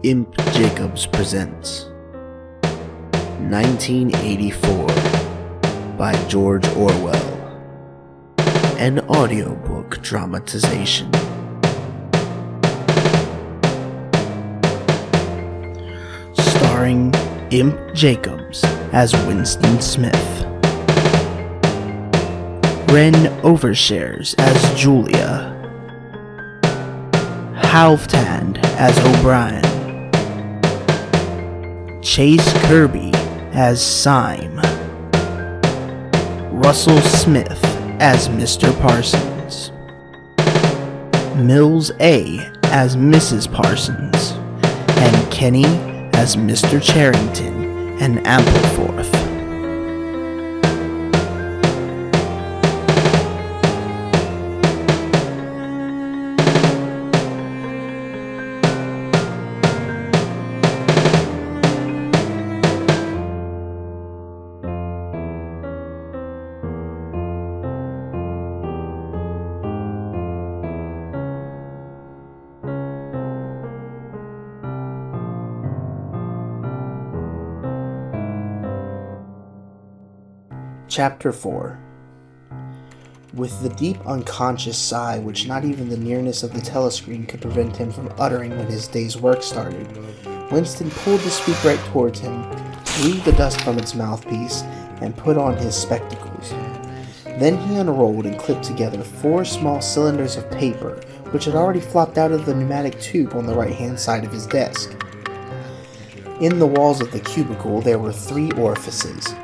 Imp Jacobs presents 1984 by George Orwell, an audiobook dramatization. Starring Imp Jacobs as Winston Smith, RenOverShares as Julia, Halvtand as O'Brien, Chase Kirby as Syme, Russell Smith as Mr. Parsons, Millz A as Mrs. Parsons, and Kenny as Mr. Charrington and Ampleforth. Chapter 4. With the deep unconscious sigh which not even the nearness of the telescreen could prevent him from uttering when his day's work started, Winston pulled the speakwrite towards him, blew the dust from its mouthpiece, and put on his spectacles. Then he unrolled and clipped together 4 small cylinders of paper which had already flopped out of the pneumatic tube on the right-hand side of his desk. In the walls of the cubicle there were 3 orifices.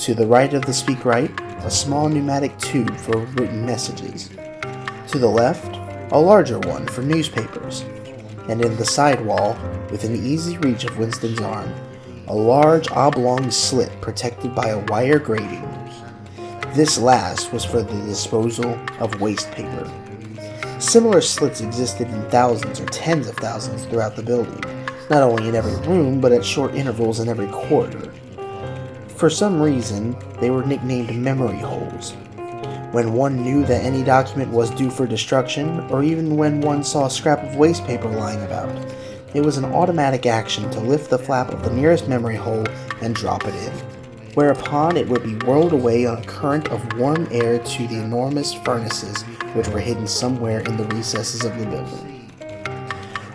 To the right of the speakwrite, a small pneumatic tube for written messages. To the left, a larger one for newspapers. And in the side wall, within easy reach of Winston's arm, a large oblong slit protected by a wire grating. This last was for the disposal of waste paper. Similar slits existed in thousands or tens of thousands throughout the building, not only in every room, but at short intervals in every corridor. For some reason, they were nicknamed memory holes. When one knew that any document was due for destruction, or even when one saw a scrap of waste paper lying about, it was an automatic action to lift the flap of the nearest memory hole and drop it in, whereupon it would be whirled away on a current of warm air to the enormous furnaces which were hidden somewhere in the recesses of the building.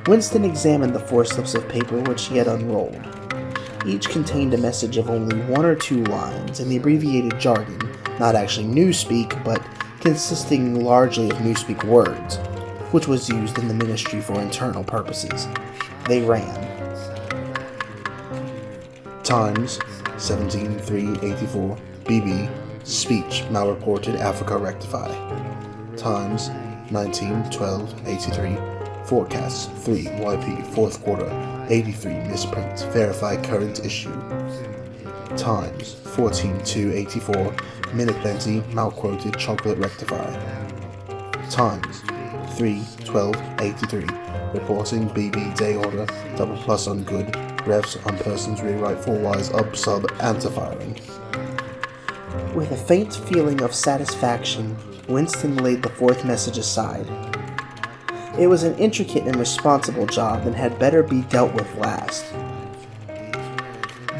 Winston examined the 4 slips of paper which he had unrolled. Each contained a message of only 1 or 2 lines in the abbreviated jargon, not actually newspeak, but consisting largely of newspeak words, which was used in the ministry for internal purposes. They ran: Times, 17/3/84, BB, speech malreported, Africa rectify. Times, 19/12/83, forecast 3 YP, 4th quarter, 83 misprint, verify current issue. Times, 14/2/84, minute plenty, malquoted, chocolate rectify. Times, 3/12/83, reporting BB day order, double plus on good, refs on persons rewrite 4 Ys up sub anti-firing. With a faint feeling of satisfaction, Winston laid the 4th message aside. It was an intricate and responsible job and had better be dealt with last.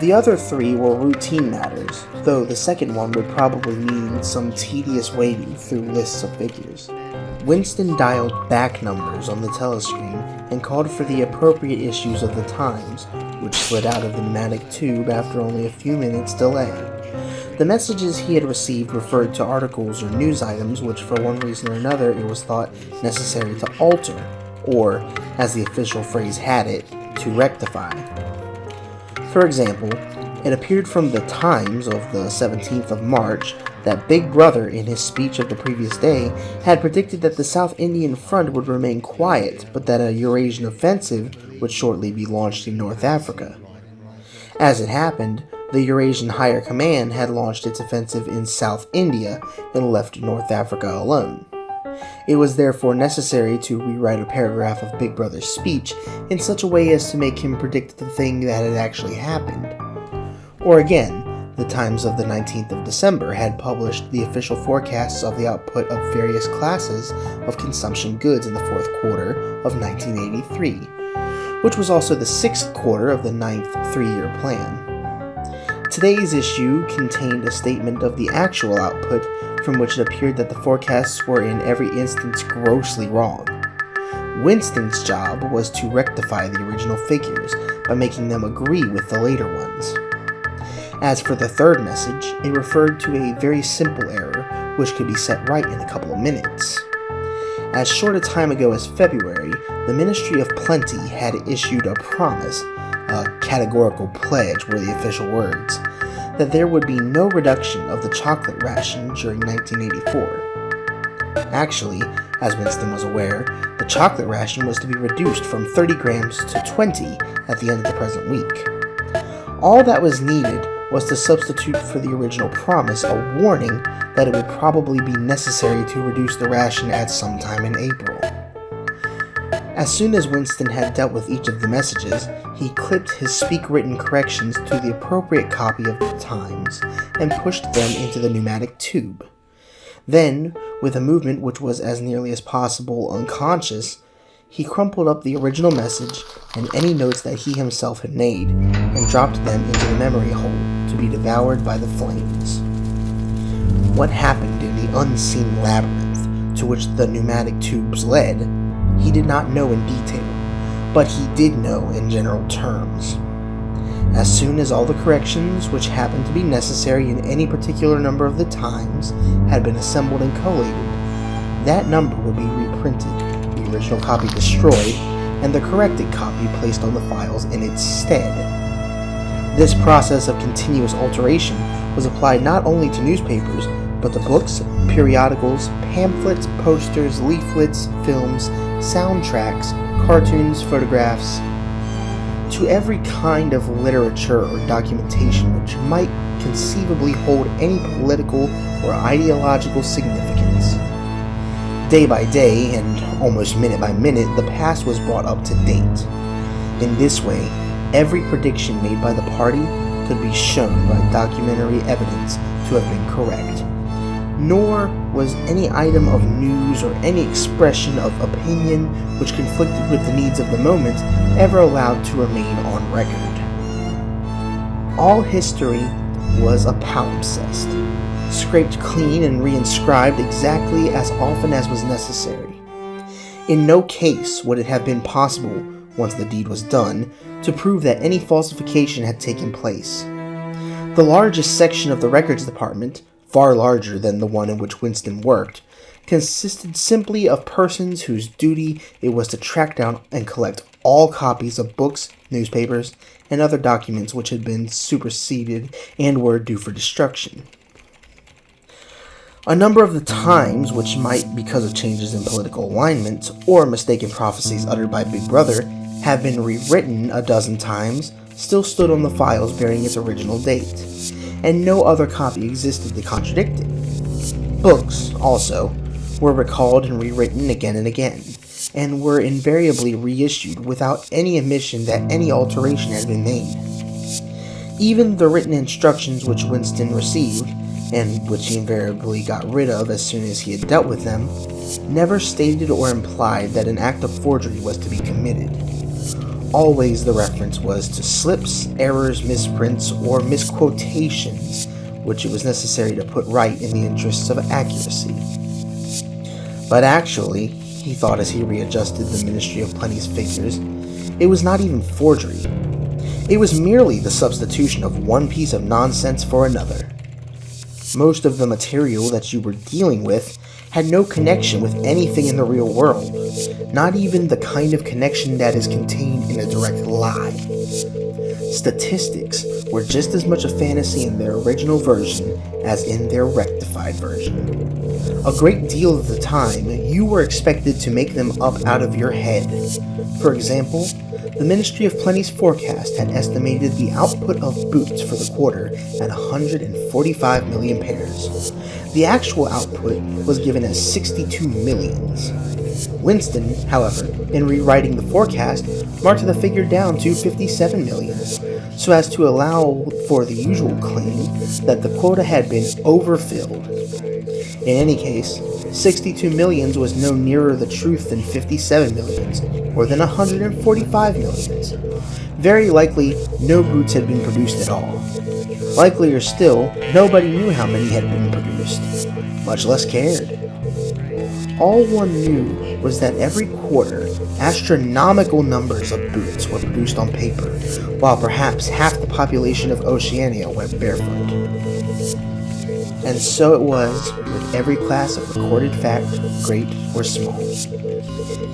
The other 3 were routine matters, though the second one would probably mean some tedious wading through lists of figures. Winston dialed back numbers on the telescreen and called for the appropriate issues of the Times, which slid out of the pneumatic tube after only a few minutes' delay. The messages he had received referred to articles or news items which for one reason or another it was thought necessary to alter, or, as the official phrase had it, to rectify. For example, it appeared from the Times of the 17th of March that Big Brother in his speech of the previous day had predicted that the South Indian Front would remain quiet, but that a Eurasian offensive would shortly be launched in North Africa. As it happened, the Eurasian Higher Command had launched its offensive in South India and left North Africa alone. It was therefore necessary to rewrite a paragraph of Big Brother's speech in such a way as to make him predict the thing that had actually happened. Or again, the Times of the 19th of December had published the official forecasts of the output of various classes of consumption goods in the 4th quarter of 1983, which was also the 6th quarter of the 9th 3-year plan. Today's issue contained a statement of the actual output, from which it appeared that the forecasts were in every instance grossly wrong. Winston's job was to rectify the original figures by making them agree with the later ones. As for the third message, it referred to a very simple error which could be set right in a couple of minutes. As short a time ago as February, the Ministry of Plenty had issued a promise, a categorical pledge were the official words, that there would be no reduction of the chocolate ration during 1984. Actually, as Winston was aware, the chocolate ration was to be reduced from 30 grams to 20 at the end of the present week. All that was needed was to substitute for the original promise a warning that it would probably be necessary to reduce the ration at some time in April. As soon as Winston had dealt with each of the messages, he clipped his speak-written corrections to the appropriate copy of the Times and pushed them into the pneumatic tube. Then, with a movement which was as nearly as possible unconscious, he crumpled up the original message and any notes that he himself had made, and dropped them into the memory hole to be devoured by the flames. What happened in the unseen labyrinth to which the pneumatic tubes led, he did not know in detail, but he did know in general terms. As soon as all the corrections which happened to be necessary in any particular number of the Times had been assembled and collated, that number would be reprinted, the original copy destroyed, and the corrected copy placed on the files in its stead. This process of continuous alteration was applied not only to newspapers, but to books, periodicals, pamphlets, posters, leaflets, films, soundtracks, cartoons, photographs, to every kind of literature or documentation which might conceivably hold any political or ideological significance. Day by day, and almost minute by minute, the past was brought up to date. In this way, every prediction made by the party could be shown by documentary evidence to have been correct. Nor was any item of news or any expression of opinion which conflicted with the needs of the moment ever allowed to remain on record. All history was a palimpsest, scraped clean and reinscribed exactly as often as was necessary. In no case would it have been possible, once the deed was done, to prove that any falsification had taken place. The largest section of the records department, far larger than the one in which Winston worked, consisted simply of persons whose duty it was to track down and collect all copies of books, newspapers, and other documents which had been superseded and were due for destruction. A number of the Times, which might, because of changes in political alignment or mistaken prophecies uttered by Big Brother, have been rewritten a dozen times, still stood on the files bearing its original date, and no other copy existed to contradict it. Books, also, were recalled and rewritten again and again, and were invariably reissued without any admission that any alteration had been made. Even the written instructions which Winston received, and which he invariably got rid of as soon as he had dealt with them, never stated or implied that an act of forgery was to be committed. Always the reference was to slips, errors, misprints, or misquotations, which it was necessary to put right in the interests of accuracy. But actually, he thought as he readjusted the Ministry of Plenty's figures, it was not even forgery. It was merely the substitution of one piece of nonsense for another. Most of the material that you were dealing with had no connection with anything in the real world, not even the kind of connection that is contained in a direct lie. Statistics were just as much a fantasy in their original version as in their rectified version. A great deal of the time, you were expected to make them up out of your head. For example, the Ministry of Plenty's forecast had estimated the output of boots for the quarter at 145 million pairs. The actual output was given as 62 millions. Winston, however, in rewriting the forecast, marked the figure down to 57 million, so as to allow for the usual claim that the quota had been overfilled. In any case, 62 millions was no nearer the truth than 57 millions, or than 145 millions. Very likely, no boots had been produced at all. Likelier still, nobody knew how many had been produced, much less cared. All one knew was that every quarter, astronomical numbers of boots were produced on paper, while perhaps half the population of Oceania went barefoot. And so it was with every class of recorded fact, great or small.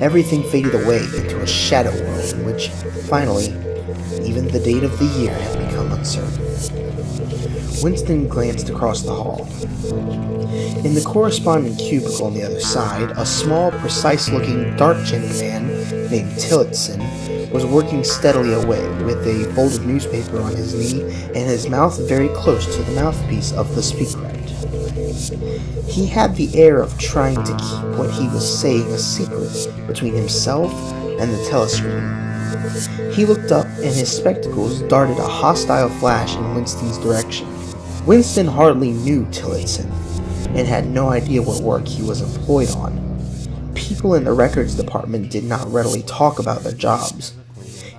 Everything faded away into a shadow world in which, finally, even the date of the year had become uncertain. Winston glanced across the hall. In the corresponding cubicle on the other side, a small, precise-looking, dark-chinned man named Tillotson was working steadily away with a folded newspaper on his knee and his mouth very close to the mouthpiece of the speakwrite. He had the air of trying to keep what he was saying a secret between himself and the telescreen. He looked up, and his spectacles darted a hostile flash in Winston's direction. Winston hardly knew Tillotson, and had no idea what work he was employed on. People in the records department did not readily talk about their jobs.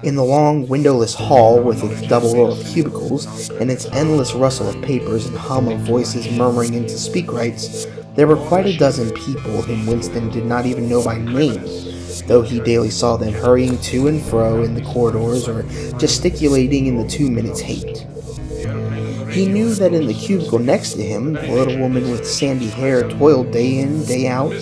In the long, windowless hall with its double row of cubicles, and its endless rustle of papers and hum of voices murmuring into speakwrites, there were quite a dozen people whom Winston did not even know by name, though he daily saw them hurrying to and fro in the corridors or gesticulating in the 2 minutes hate. He knew that in the cubicle next to him, the little woman with sandy hair toiled day in, day out,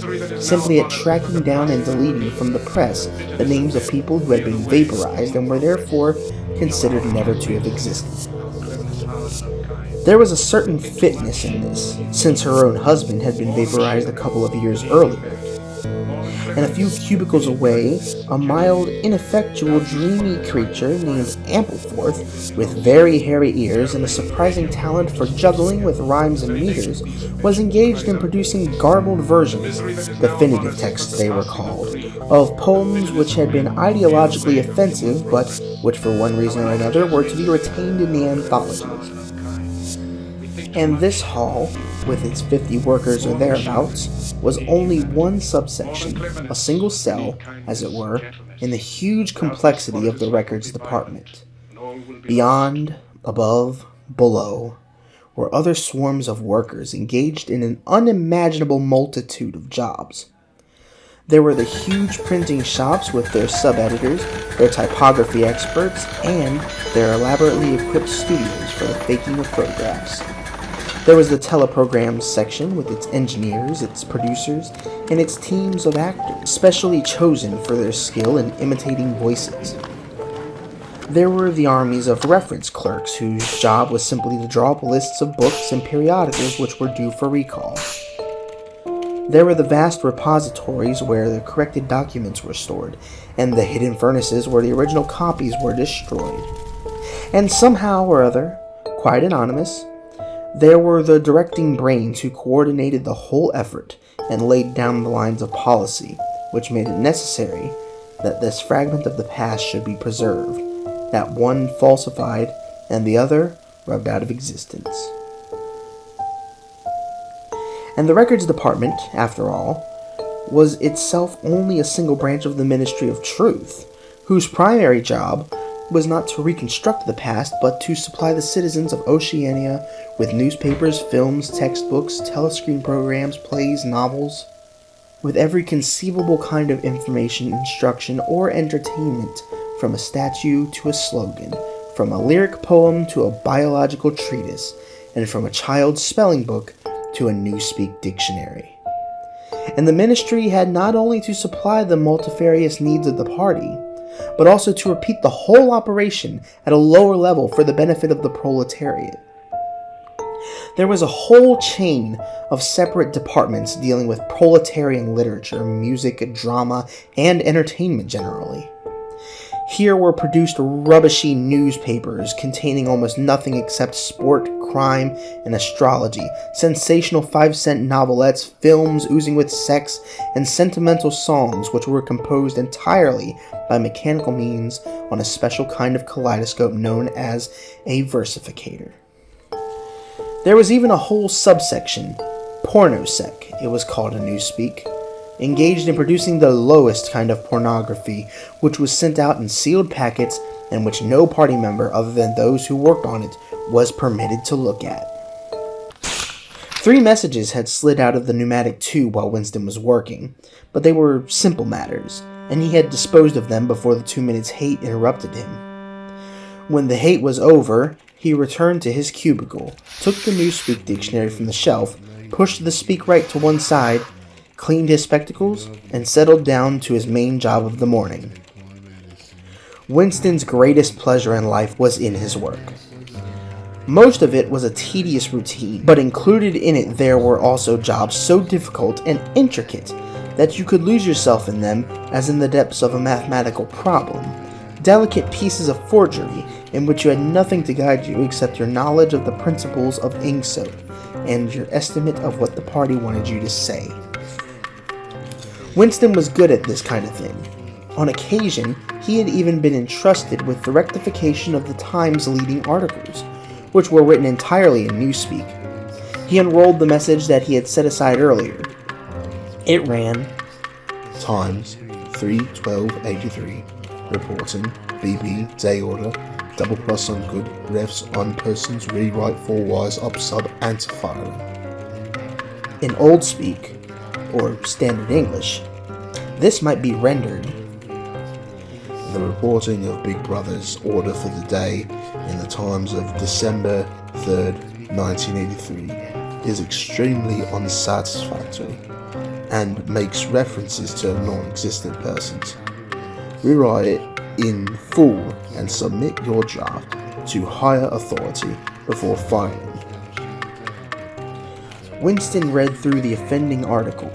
simply at tracking down and deleting from the press the names of people who had been vaporized and were therefore considered never to have existed. There was a certain fitness in this, since her own husband had been vaporized a couple of years earlier. And a few cubicles away, a mild, ineffectual, dreamy creature named Ampleforth, with very hairy ears and a surprising talent for juggling with rhymes and meters, was engaged in producing garbled versions, definitive texts they were called, of poems which had been ideologically offensive, but which for one reason or another were to be retained in the anthologies. And this hall, with its 50 workers or thereabouts, was only one subsection, a single cell, as it were, in the huge complexity of the records department. Beyond, above, below, were other swarms of workers engaged in an unimaginable multitude of jobs. There were the huge printing shops with their sub-editors, their typography experts, and their elaborately equipped studios for the faking of photographs. There was the teleprograms section with its engineers, its producers, and its teams of actors, specially chosen for their skill in imitating voices. There were the armies of reference clerks whose job was simply to draw up lists of books and periodicals which were due for recall. There were the vast repositories where the corrected documents were stored, and the hidden furnaces where the original copies were destroyed. And somehow or other, quite anonymous, there were the directing brains who coordinated the whole effort and laid down the lines of policy, which made it necessary that this fragment of the past should be preserved, that one falsified and the other rubbed out of existence. And the records department, after all, was itself only a single branch of the Ministry of Truth, whose primary job was not to reconstruct the past, but to supply the citizens of Oceania with newspapers, films, textbooks, telescreen programs, plays, novels, with every conceivable kind of information, instruction, or entertainment, from a statue to a slogan, from a lyric poem to a biological treatise, and from a child's spelling book to a newspeak dictionary. And the ministry had not only to supply the multifarious needs of the party, but also to repeat the whole operation at a lower level for the benefit of the proletariat. There was a whole chain of separate departments dealing with proletarian literature, music, drama, and entertainment generally. Here were produced rubbishy newspapers containing almost nothing except sport, crime, and astrology, sensational 5-cent novelettes, films oozing with sex, and sentimental songs which were composed entirely by mechanical means on a special kind of kaleidoscope known as a versificator. There was even a whole subsection, Pornosec, it was called in Newspeak, engaged in producing the lowest kind of pornography, which was sent out in sealed packets and which no party member other than those who worked on it was permitted to look at. 3 messages had slid out of the pneumatic tube while Winston was working, but they were simple matters, and he had disposed of them before the 2 minutes hate interrupted him. When the hate was over, he returned to his cubicle, took the Newspeak dictionary from the shelf, pushed the speak right to one side, cleaned his spectacles, and settled down to his main job of the morning. Winston's greatest pleasure in life was in his work. Most of it was a tedious routine, but included in it there were also jobs so difficult and intricate that you could lose yourself in them as in the depths of a mathematical problem. Delicate pieces of forgery in which you had nothing to guide you except your knowledge of the principles of ink soap and your estimate of what the party wanted you to say. Winston was good at this kind of thing. On occasion, he had even been entrusted with the rectification of the Times' leading articles, which were written entirely in Newspeak. He unrolled the message that he had set aside earlier. It ran, Times, 3/12/83, reporting, BB, day order, double plus on good, refs on persons, rewrite 4 wise up sub antifiring. In Old Speak, or Standard English, this might be rendered, the reporting of Big Brother's order for the day in the Times of December 3rd, 1983 is extremely unsatisfactory and makes references to non-existent persons. Rewrite it in full and submit your draft to higher authority before filing. Winston read through the offending article.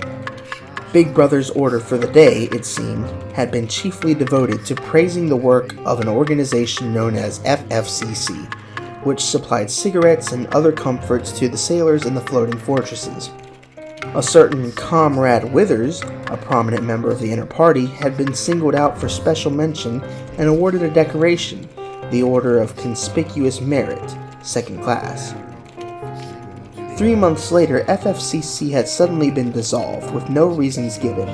Big Brother's order for the day, it seemed, had been chiefly devoted to praising the work of an organization known as FFCC, which supplied cigarettes and other comforts to the sailors in the floating fortresses. A certain Comrade Withers, a prominent member of the inner party, had been singled out for special mention and awarded a decoration, the Order of Conspicuous Merit, 2nd class. 3 months later, FFCC had suddenly been dissolved, with no reasons given.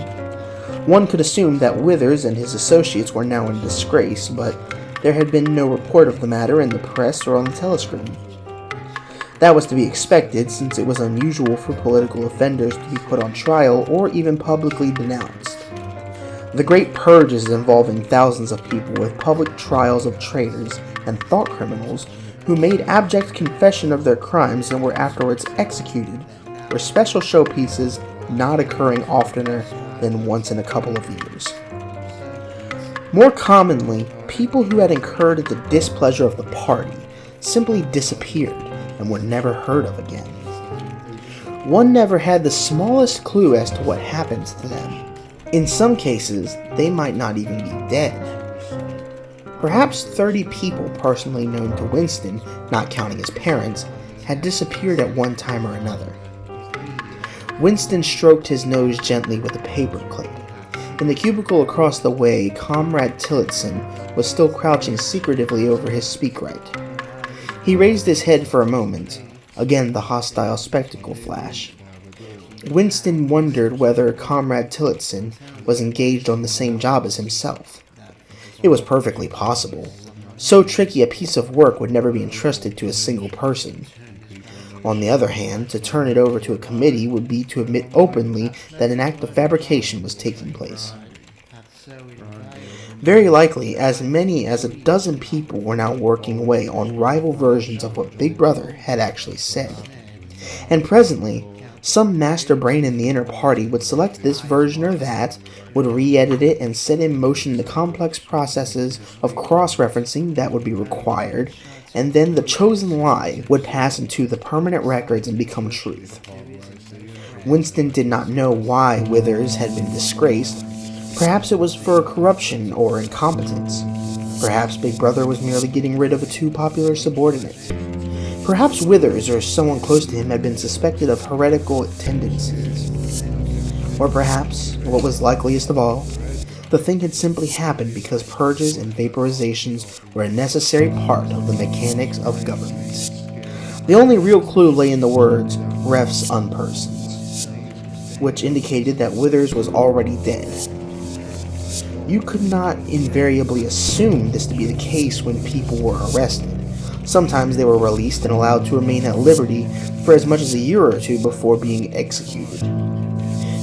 One could assume that Withers and his associates were now in disgrace, but there had been no report of the matter in the press or on the telescreen. That was to be expected, since it was unusual for political offenders to be put on trial or even publicly denounced. The great purges involving thousands of people with public trials of traitors and thought criminals who made abject confession of their crimes and were afterwards executed were special showpieces not occurring oftener than once in a couple of years. More commonly, people who had incurred the displeasure of the party simply disappeared and were never heard of again. One never had the smallest clue as to what happened to them. In some cases, they might not even be dead. Perhaps 30 people personally known to Winston, not counting his parents, had disappeared at one time or another. Winston stroked his nose gently with a paperclip. In the cubicle across the way, Comrade Tillotson was still crouching secretively over his speakwrite. He raised his head for a moment. Again the hostile spectacle flash. Winston wondered whether Comrade Tillotson was engaged on the same job as himself. It was perfectly possible. So tricky a piece of work would never be entrusted to a single person. On the other hand, to turn it over to a committee would be to admit openly that an act of fabrication was taking place. Very likely, as many as a dozen people were now working away on rival versions of what Big Brother had actually said. And presently, some master brain in the inner party would select this version or that, would re-edit it and set in motion the complex processes of cross-referencing that would be required, and then the chosen lie would pass into the permanent records and become truth. Winston did not know why Withers had been disgraced. Perhaps it was for corruption or incompetence. Perhaps Big Brother was merely getting rid of a too popular subordinate. Perhaps Withers or someone close to him had been suspected of heretical tendencies. Or perhaps, what was likeliest of all, the thing had simply happened because purges and vaporizations were a necessary part of the mechanics of government. The only real clue lay in the words, refs unpersons. which indicated that Withers was already dead. You could not invariably assume this to be the case when people were arrested. Sometimes they were released and allowed to remain at liberty for as much as a year or two before being executed.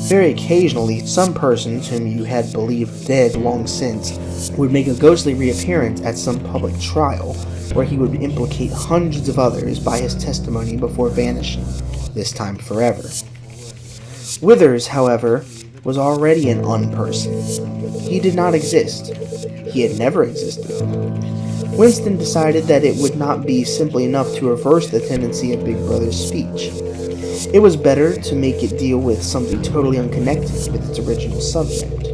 Very occasionally, some persons whom you had believed dead long since would make a ghostly reappearance at some public trial, where he would implicate hundreds of others by his testimony before vanishing, this time forever. Withers, however, was already an unperson. He did not exist. He had never existed. Winston decided that it would not be simply enough to reverse the tendency of Big Brother's speech. It was better to make it deal with something totally unconnected with its original subject.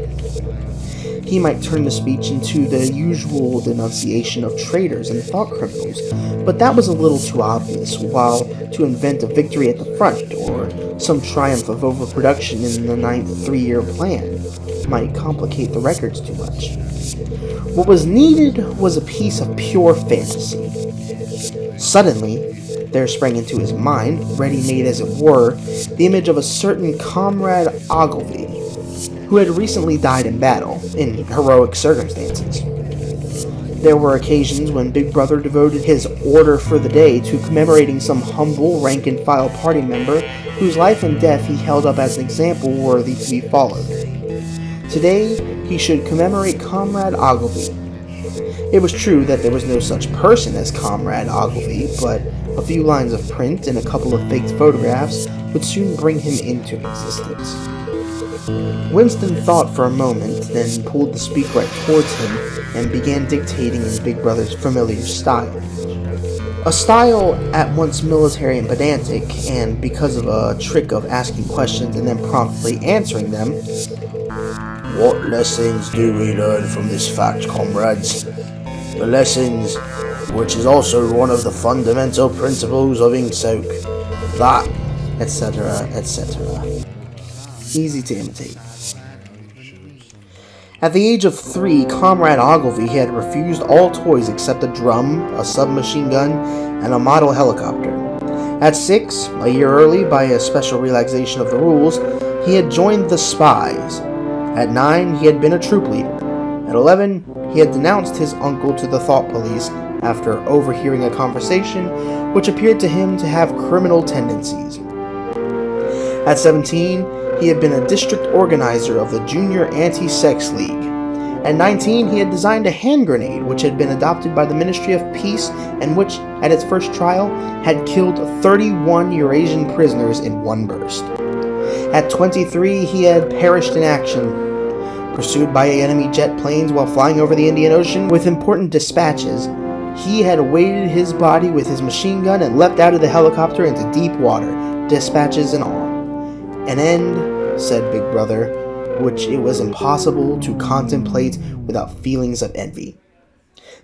He might turn the speech into the usual denunciation of traitors and thought criminals, but that was a little too obvious, while to invent a victory at the front, or some triumph of overproduction in the 9th 3-year plan, might complicate the records too much. What was needed was a piece of pure fantasy. Suddenly, there sprang into his mind, ready-made as it were, the image of a certain Comrade Ogilvy, who had recently died in battle, in heroic circumstances. There were occasions when Big Brother devoted his order for the day to commemorating some humble rank-and-file party member whose life and death he held up as an example worthy to be followed. Today, he should commemorate Comrade Ogilvy. It was true that there was no such person as Comrade Ogilvy, but a few lines of print and a couple of faked photographs would soon bring him into existence. Winston thought for a moment, then pulled the speak right towards him and began dictating in Big Brother's familiar style. A style at once military and pedantic, and because of a trick of asking questions and then promptly answering them. What lessons do we learn from this fact, comrades? The lessons, which is also one of the fundamental principles of Inksoak, that, etc., etc. Easy to imitate. At the age of 3, Comrade Ogilvy had refused all toys except a drum, a submachine gun, and a model helicopter. At 6, a year early, by a special relaxation of the rules, he had joined the Spies. At 9, he had been a troop leader. At 11, he had denounced his uncle to the Thought Police after overhearing a conversation which appeared to him to have criminal tendencies. At 17, he had been a district organizer of the Junior Anti-Sex League. At 19, he had designed a hand grenade which had been adopted by the Ministry of Peace and which, at its first trial, had killed 31 Eurasian prisoners in one burst. At 23, he had perished in action, pursued by enemy jet planes while flying over the Indian Ocean with important dispatches. He had weighted his body with his machine gun and leapt out of the helicopter into deep water, dispatches and all. An end, said Big Brother, which it was impossible to contemplate without feelings of envy.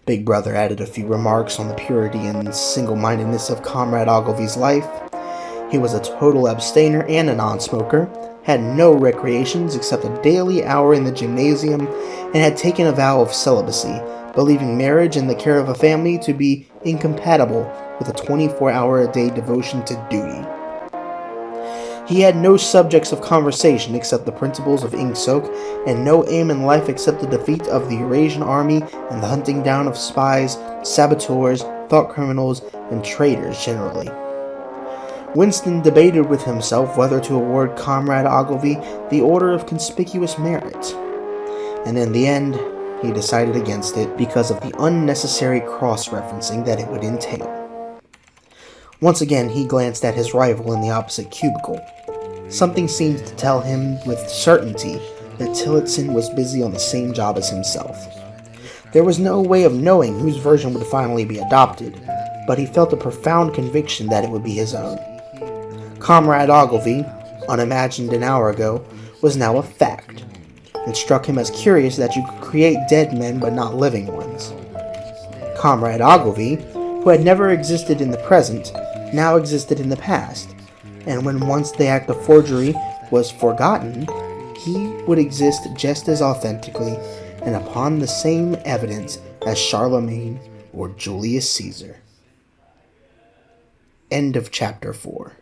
Big Brother added a few remarks on the purity and single-mindedness of Comrade Ogilvy's life. He was a total abstainer and a non-smoker, had no recreations except a daily hour in the gymnasium, and had taken a vow of celibacy, believing marriage and the care of a family to be incompatible with a 24-hour-a-day devotion to duty. He had no subjects of conversation except the principles of Inksoak, and no aim in life except the defeat of the Eurasian army and the hunting down of spies, saboteurs, thought criminals, and traitors generally. Winston debated with himself whether to award Comrade Ogilvy the Order of Conspicuous Merit, and in the end, he decided against it because of the unnecessary cross-referencing that it would entail. Once again, he glanced at his rival in the opposite cubicle. Something seemed to tell him with certainty that Tillotson was busy on the same job as himself. There was no way of knowing whose version would finally be adopted, but he felt a profound conviction that it would be his own. Comrade Ogilvy, unimagined an hour ago, was now a fact. It struck him as curious that you could create dead men but not living ones. Comrade Ogilvy, who had never existed in the present, now existed in the past, and when once the act of forgery was forgotten, he would exist just as authentically and upon the same evidence as Charlemagne or Julius Caesar. End of chapter 4.